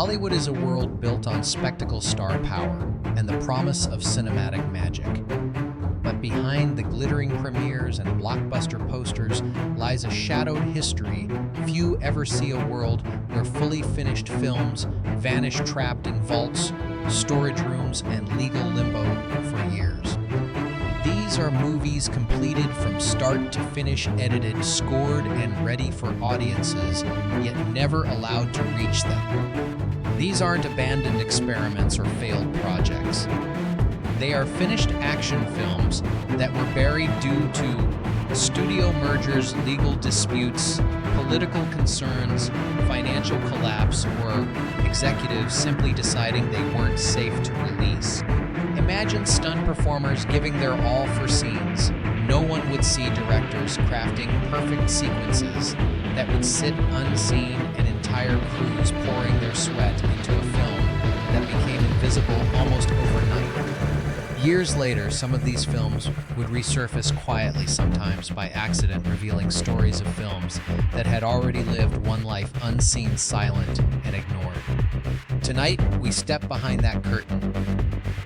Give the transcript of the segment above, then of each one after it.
Hollywood is a world built on spectacle star power and the promise of cinematic magic. But behind the glittering premieres and blockbuster posters lies a shadowed history few ever see a world where fully finished films vanish trapped in vaults, storage rooms, and legal limbo for years. These are movies completed from start to finish, edited, scored, and ready for audiences, yet never allowed to reach them. These aren't abandoned experiments or failed projects. They are finished action films that were buried due to studio mergers, legal disputes, political concerns, financial collapse, or executives simply deciding they weren't safe to release. Imagine stunt performers giving their all for scenes. No one would see directors crafting perfect sequences that would sit unseen, and entire crews pouring their sweat into a film that became invisible almost overnight. Years later, some of these films would resurface quietly, sometimes by accident, revealing stories of films that had already lived one life unseen, silent, and ignored. Tonight, we step behind that curtain.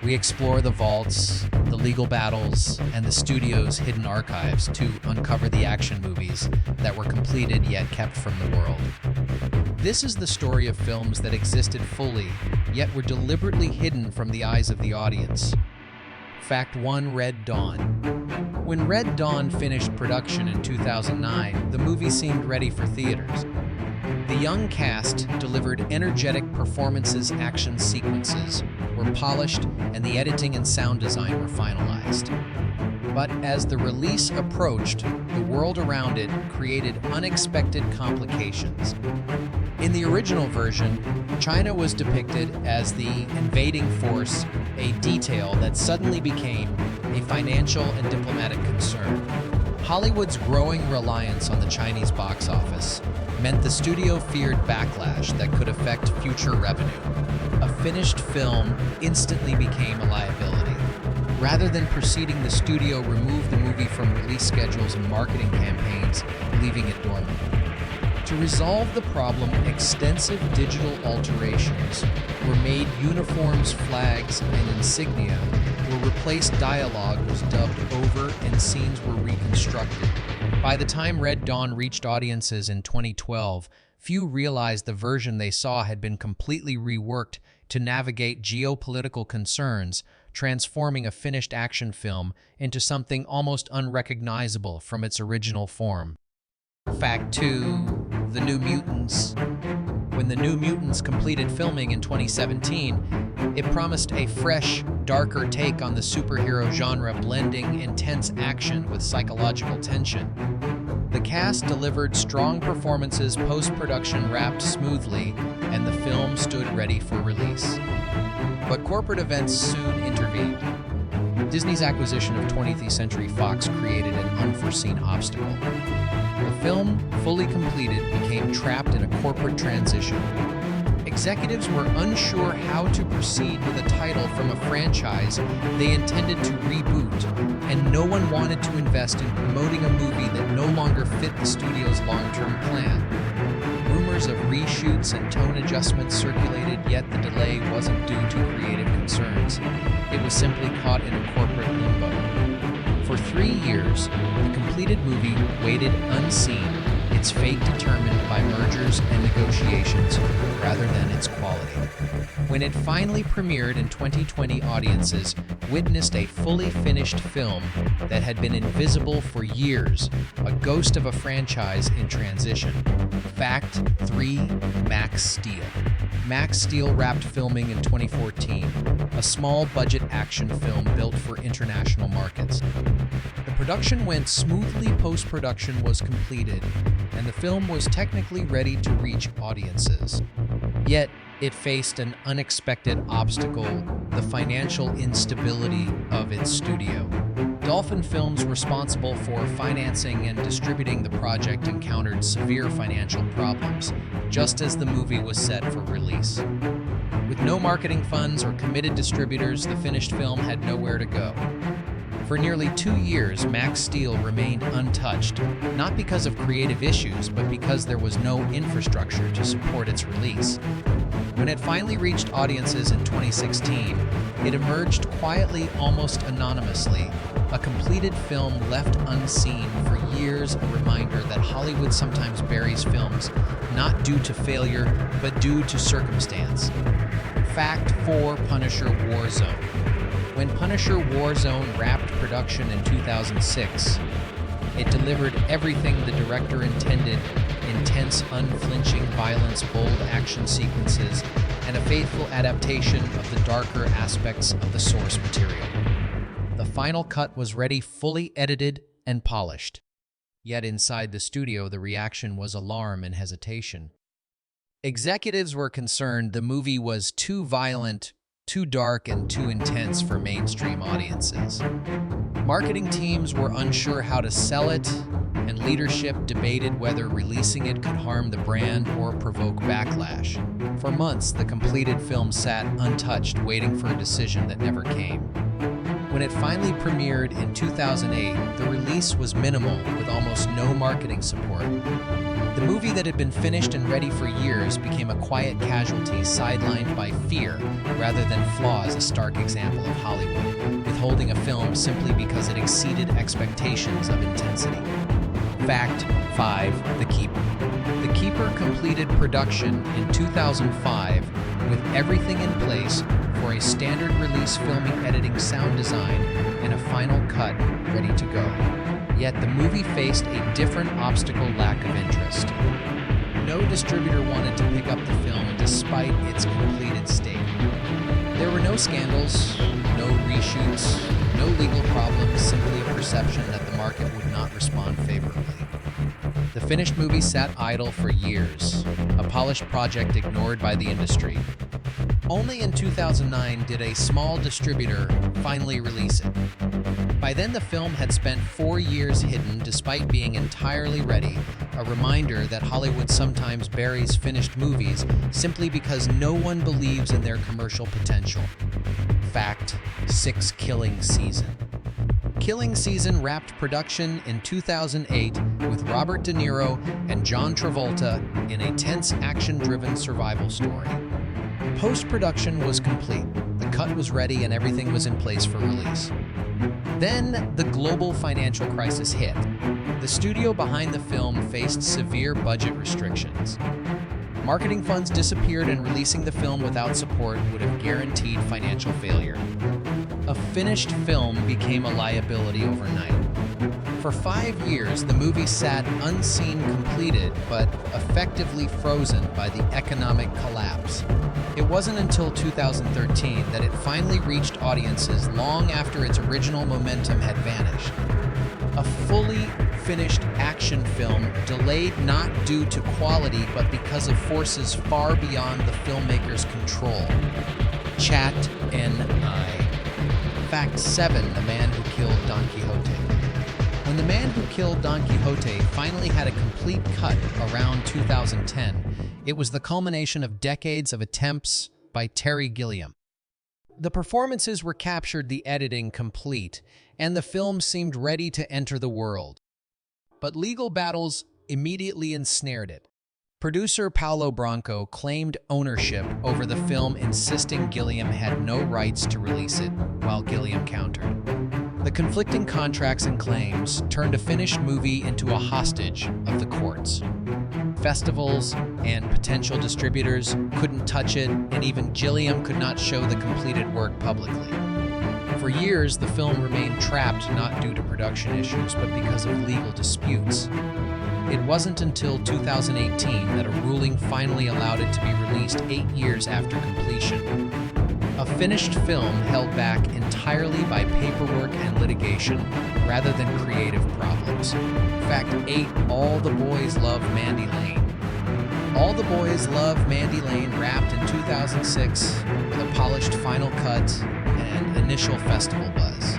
We explore the vaults, the legal battles, and the studio's hidden archives to uncover the action movies that were completed yet kept from the world. This is the story of films that existed fully, yet were deliberately hidden from the eyes of the audience. Fact 1: Red Dawn. When Red Dawn finished production in 2009, the movie seemed ready for theaters. The young cast delivered energetic performances, action sequences were polished, and the editing and sound design were finalized. But as the release approached, the world around it created unexpected complications. In the original version, China was depicted as the invading force, a detail that suddenly became a financial and diplomatic concern. Hollywood's growing reliance on the Chinese box office meant the studio feared backlash that could affect future revenue. A finished film instantly became a liability. Rather than proceeding, the studio removed the movie from release schedules and marketing campaigns, leaving it dormant. To resolve the problem, extensive digital alterations were made. Uniforms, flags, and insignia were replaced, dialogue was dubbed over, and scenes were reconstructed. By the time Red Dawn reached audiences in 2012, few realized the version they saw had been completely reworked to navigate geopolitical concerns, transforming a finished action film into something almost unrecognizable from its original form. Fact 2: The New Mutants. When The New Mutants completed filming in 2017, it promised a fresh, darker take on the superhero genre, blending intense action with psychological tension. The cast delivered strong performances, post-production wrapped smoothly, and the film stood ready for release. But corporate events soon intervened. Disney's acquisition of 20th Century Fox created an unforeseen obstacle. The film, fully completed, became trapped in a corporate transition. Executives were unsure how to proceed with a title from a franchise they intended to reboot, and no one wanted to invest in promoting a movie that no longer fit the studio's long-term plan. Rumors of reshoots and tone adjustments circulated, yet the delay wasn't due to creative concerns. It was simply caught in a corporate limbo. For 3 years, the completed movie waited unseen, its fate determined by mergers and negotiations rather than its quality. When it finally premiered in 2020, audiences witnessed a fully finished film that had been invisible for years, a ghost of a franchise in transition. Fact 3: Max Steel. Max Steel wrapped filming in 2014, a small-budget action film built for international markets. The production went smoothly, post-production was completed, and the film was technically ready to reach audiences. Yet, it faced an unexpected obstacle: the financial instability of its studio. Dolphin Films, responsible for financing and distributing the project, encountered severe financial problems just as the movie was set for release. With no marketing funds or committed distributors, the finished film had nowhere to go. For nearly 2 years, Max Steel remained untouched, not because of creative issues, but because there was no infrastructure to support its release. When it finally reached audiences in 2016, it emerged quietly, almost anonymously, a completed film left unseen for years, a reminder that Hollywood sometimes buries films not due to failure, but due to circumstance. Fact 4: Punisher Warzone. When Punisher Warzone wrapped production in 2006, it delivered everything the director intended: intense, unflinching violence, bold action sequences, and a faithful adaptation of the darker aspects of the source material. The final cut was ready, fully edited and polished. Yet inside the studio, the reaction was alarm and hesitation. Executives were concerned the movie was too violent, too dark, and too intense for mainstream audiences. Marketing teams were unsure how to sell it, and leadership debated whether releasing it could harm the brand or provoke backlash. For months, the completed film sat untouched, waiting for a decision that never came. When it finally premiered in 2008, the release was minimal, with almost no marketing support. The movie that had been finished and ready for years became a quiet casualty, sidelined by fear rather than flaws, a stark example of Hollywood withholding a film simply because it exceeded expectations of intensity. Fact 5: The Keeper. The Keeper completed production in 2005 with everything in place for a standard release: filming, editing, sound design, and a final cut ready to go. Yet the movie faced a different obstacle: lack of interest. No distributor wanted to pick up the film despite its completed state. There were no scandals, no reshoots, no legal problems, simply a perception that the market would not respond favorably. The finished movie sat idle for years, a polished project ignored by the industry. Only in 2009 did a small distributor finally release it. By then, the film had spent 4 years hidden despite being entirely ready, a reminder that Hollywood sometimes buries finished movies simply because no one believes in their commercial potential. Fact 6: Killing Season. Killing Season wrapped production in 2008 with Robert De Niro and John Travolta in a tense, action-driven survival story. Post-production was complete, the cut was ready, and everything was in place for release. Then, the global financial crisis hit. The studio behind the film faced severe budget restrictions. Marketing funds disappeared, and releasing the film without support would have guaranteed financial failure. A finished film became a liability overnight. For 5 years, the movie sat unseen, completed, but effectively frozen by the economic collapse. It wasn't until 2013 that it finally reached audiences, long after its original momentum had vanished. A fully finished action film, delayed not due to quality but because of forces far beyond the filmmaker's control. Chat N.I. Fact 7: The Man Who Killed Don Quixote. When The Man Who Killed Don Quixote finally had a complete cut around 2010, it was the culmination of decades of attempts by Terry Gilliam. The performances were captured, the editing complete, and the film seemed ready to enter the world. But legal battles immediately ensnared it. Producer Paulo Branco claimed ownership over the film, insisting Gilliam had no rights to release it, while Gilliam countered. The conflicting contracts and claims turned a finished movie into a hostage of the courts. Festivals and potential distributors couldn't touch it, and even Gilliam could not show the completed work publicly. For years, the film remained trapped, not due to production issues, but because of legal disputes. It wasn't until 2018 that a ruling finally allowed it to be released 8 years after completion. A finished film held back entirely by paperwork and litigation, rather than creative problems. Fact 8: All the Boys Love Mandy Lane. All the Boys Love Mandy Lane wrapped in 2006 with a polished final cut and initial festival buzz.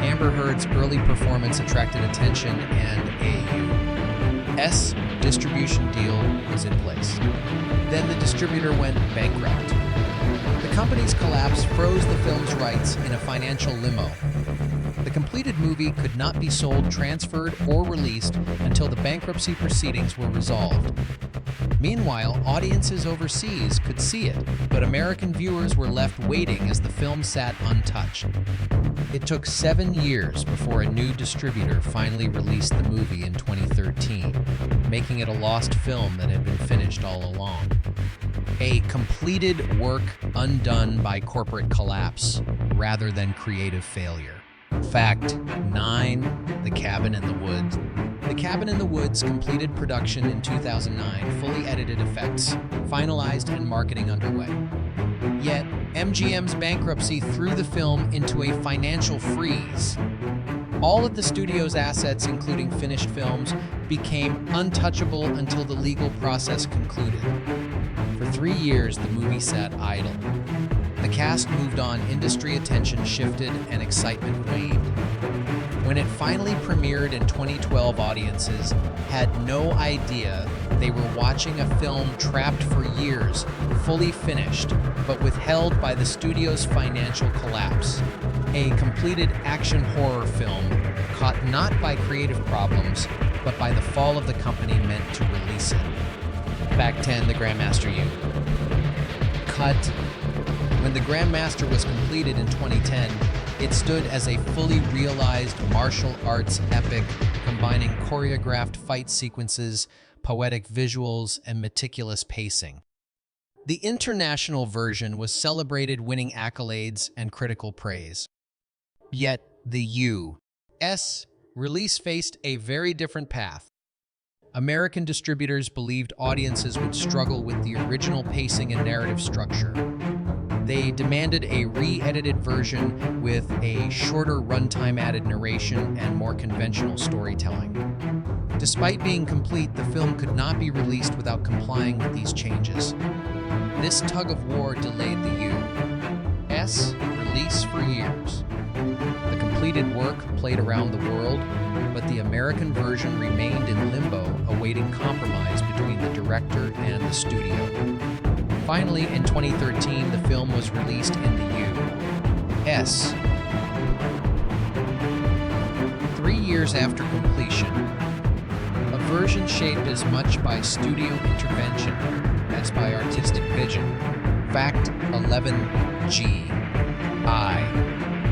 Amber Heard's early performance attracted attention, and AU's distribution deal was in place. Then the distributor went bankrupt. The company's collapse froze the film's rights in a financial limo. The completed movie could not be sold, transferred, or released until the bankruptcy proceedings were resolved. Meanwhile, audiences overseas could see it, but American viewers were left waiting as the film sat untouched. It took 7 years before a new distributor finally released the movie in 2013, making it a lost film that had been finished all along. A completed work undone by corporate collapse rather than creative failure. Fact 9. The Cabin in the Woods. The Cabin in the Woods completed production in 2009, fully edited effects, finalized and marketing underway. Yet, MGM's bankruptcy threw the film into a financial freeze. All of the studio's assets, including finished films, became untouchable until the legal process concluded. For 3 years, the movie sat idle. The cast moved on, industry attention shifted, and excitement waned. When it finally premiered in 2012, audiences had no idea they were watching a film trapped for years, fully finished, but withheld by the studio's financial collapse. A completed action horror film caught not by creative problems, but by the fall of the company meant to release it. Fact 10. The Grandmaster U. Cut. When The Grandmaster was completed in 2010, it stood as a fully realized martial arts epic combining choreographed fight sequences, poetic visuals, and meticulous pacing. The international version was celebrated, winning accolades and critical praise. Yet, the U.S. release faced a very different path. American distributors believed audiences would struggle with the original pacing and narrative structure. They demanded a re-edited version with a shorter runtime, added narration, and more conventional storytelling. Despite being complete, the film could not be released without complying with these changes. This tug of war delayed the U.S. release for years. The completed work played around the world, but the American version remained in limbo, awaiting compromise between the director and the studio. Finally, in 2013, the film was released in the U.S. 3 years after completion, a version shaped as much by studio intervention as by artistic vision. Fact 11G.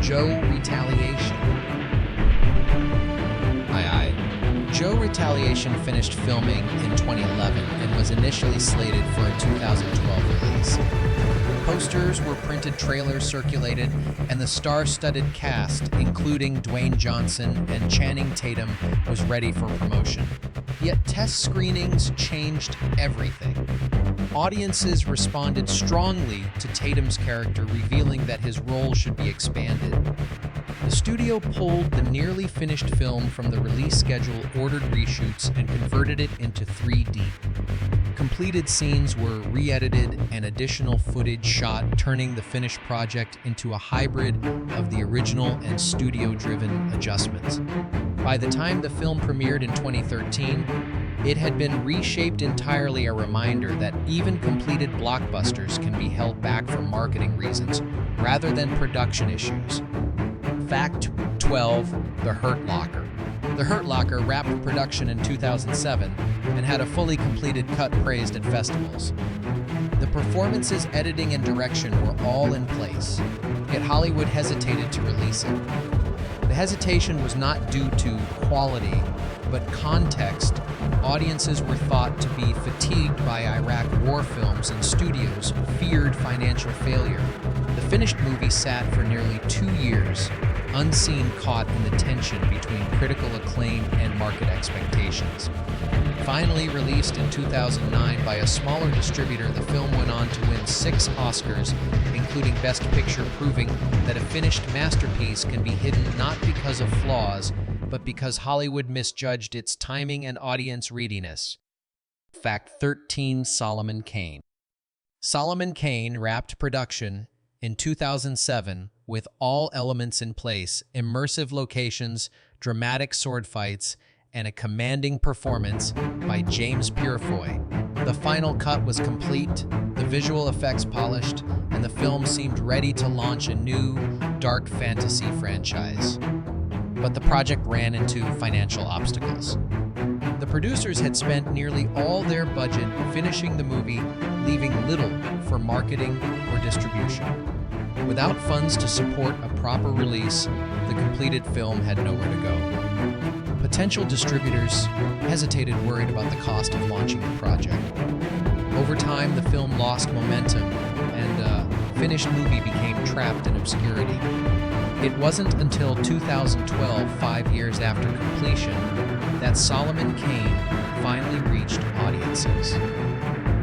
Joe Retaliation. Joe Retaliation finished filming in 2011 and was initially slated for a 2012 release. Posters were printed, trailers circulated, and the star-studded cast, including Dwayne Johnson and Channing Tatum, was ready for promotion. Yet test screenings changed everything. Audiences responded strongly to Tatum's character, revealing that his role should be expanded. The studio pulled the nearly finished film from the release schedule, ordered reshoots, and converted it into 3D. Completed scenes were re-edited and additional footage shot, turning the finished project into a hybrid of the original and studio-driven adjustments. By the time the film premiered in 2013, it had been reshaped entirely, a reminder that even completed blockbusters can be held back for marketing reasons rather than production issues. Fact 12. The Hurt Locker. The Hurt Locker wrapped production in 2007 and had a fully completed cut praised at festivals. The performances, editing, and direction were all in place, yet Hollywood hesitated to release it. The hesitation was not due to quality, but context. Audiences were thought to be fatigued by Iraq war films, and studios feared financial failure. The finished movie sat for nearly 2 years, unseen, caught in the tension between critical acclaim and market expectations. Finally released in 2009 by a smaller distributor, the film went on to win 6 Oscars, including Best Picture, proving that a finished masterpiece can be hidden not because of flaws, but because Hollywood misjudged its timing and audience readiness. Fact 13. Solomon Kane. Solomon Kane wrapped production in 2007 with all elements in place: immersive locations, dramatic sword fights, and a commanding performance by James Purefoy. The final cut was complete, the visual effects polished, and the film seemed ready to launch a new, dark fantasy franchise. But the project ran into financial obstacles. The producers had spent nearly all their budget finishing the movie, leaving little for marketing or distribution. Without funds to support a proper release, the completed film had nowhere to go. Potential distributors hesitated, worried about the cost of launching the project. Over time, the film lost momentum, and a finished movie became trapped in obscurity. It wasn't until 2012, 5 years after completion, that Solomon Kane finally reached audiences.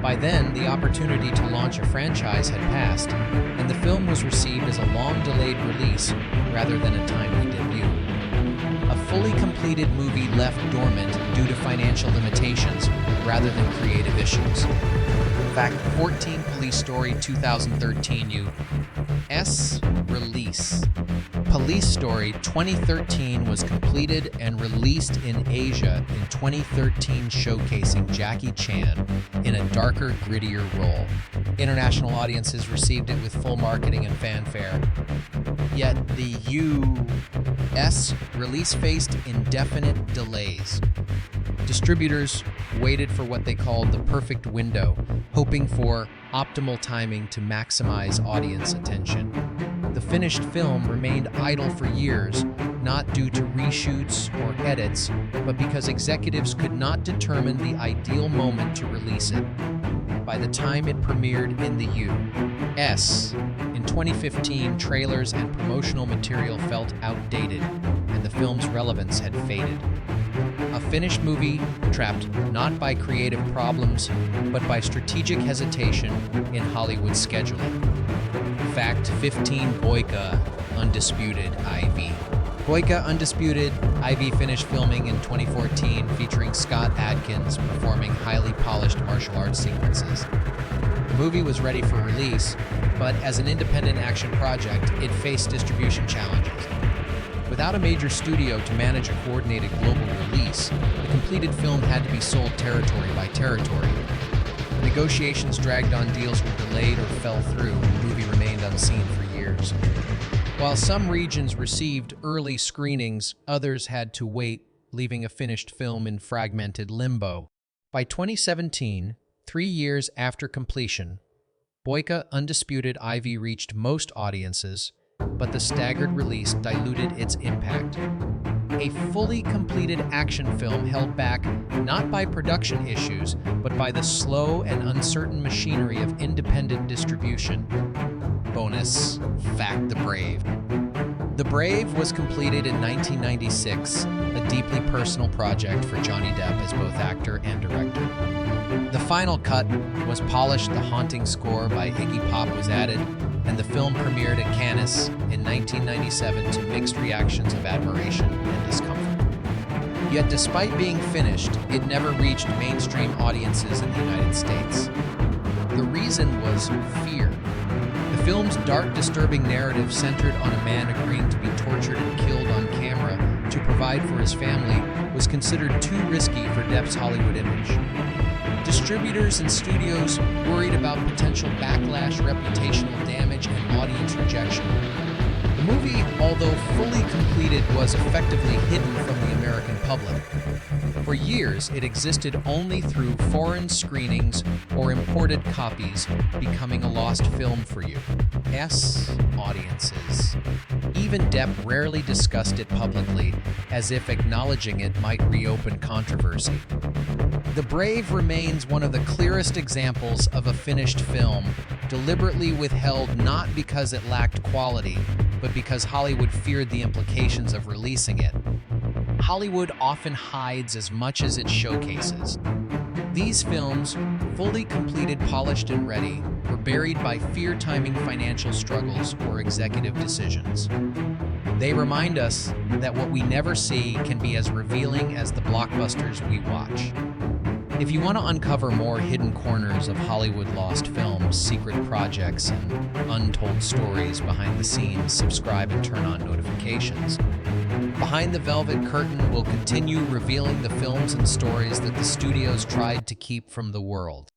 By then, the opportunity to launch a franchise had passed, and the film was received as a long-delayed release rather than a timely debut. A fully completed movie left dormant due to financial limitations rather than creative issues. Fact 14 Police Story 2013 U.S. release. Police Story 2013 was completed and released in Asia in 2013, showcasing Jackie Chan in a darker, grittier role. International audiences received it with full marketing and fanfare. Yet the U.S. release faced indefinite delays. Distributors waited for what they called the perfect window, hoping for optimal timing to maximize audience attention. The finished film remained idle for years, not due to reshoots or edits, but because executives could not determine the ideal moment to release it. By the time it premiered in the U.S. in 2015, trailers and promotional material felt outdated, and the film's relevance had faded. A finished movie trapped not by creative problems, but by strategic hesitation in Hollywood scheduling. Fact 15 Boyka Undisputed IV. Boyka Undisputed IV finished filming in 2014, featuring Scott Adkins performing highly polished martial arts sequences. The movie was ready for release, but as an independent action project, it faced distribution challenges. Without a major studio to manage a coordinated global release, the completed film had to be sold territory by territory. Negotiations dragged on, deals were delayed or fell through, and the movie remained unseen for years. While some regions received early screenings, others had to wait, leaving a finished film in fragmented limbo. By 2017, 3 years after completion, Boyka Undisputed IV reached most audiences, but the staggered release diluted its impact. A fully completed action film held back not by production issues, but by the slow and uncertain machinery of independent distribution. Bonus fact: The Brave. The Brave was completed in 1996, a deeply personal project for Johnny Depp as both actor and director. The final cut was polished, the haunting score by Iggy Pop was added, and the film premiered at Cannes in 1997 to mixed reactions of admiration and discomfort. Yet despite being finished, it never reached mainstream audiences in the United States. The reason was fear. The film's dark, disturbing narrative centered on a man agreeing to be tortured and killed on camera to provide for his family was considered too risky for Depp's Hollywood image. Distributors and studios worried about potential backlash, reputational damage, and audience rejection. The movie, although fully completed, was effectively hidden from the American public. For years, it existed only through foreign screenings or imported copies, becoming a lost film for U.S. audiences. Even Depp rarely discussed it publicly, as if acknowledging it might reopen controversy. The Brave remains one of the clearest examples of a finished film, deliberately withheld not because it lacked quality, but because Hollywood feared the implications of releasing it. Hollywood often hides as much as it showcases. These films, fully completed, polished, and ready, were buried by fear, timing, financial struggles, or executive decisions. They remind us that what we never see can be as revealing as the blockbusters we watch. If you want to uncover more hidden corners of Hollywood lost films, secret projects, and untold stories behind the scenes, subscribe and turn on notifications. Behind the Velvet Curtain will continue revealing the films and stories that the studios tried to keep from the world.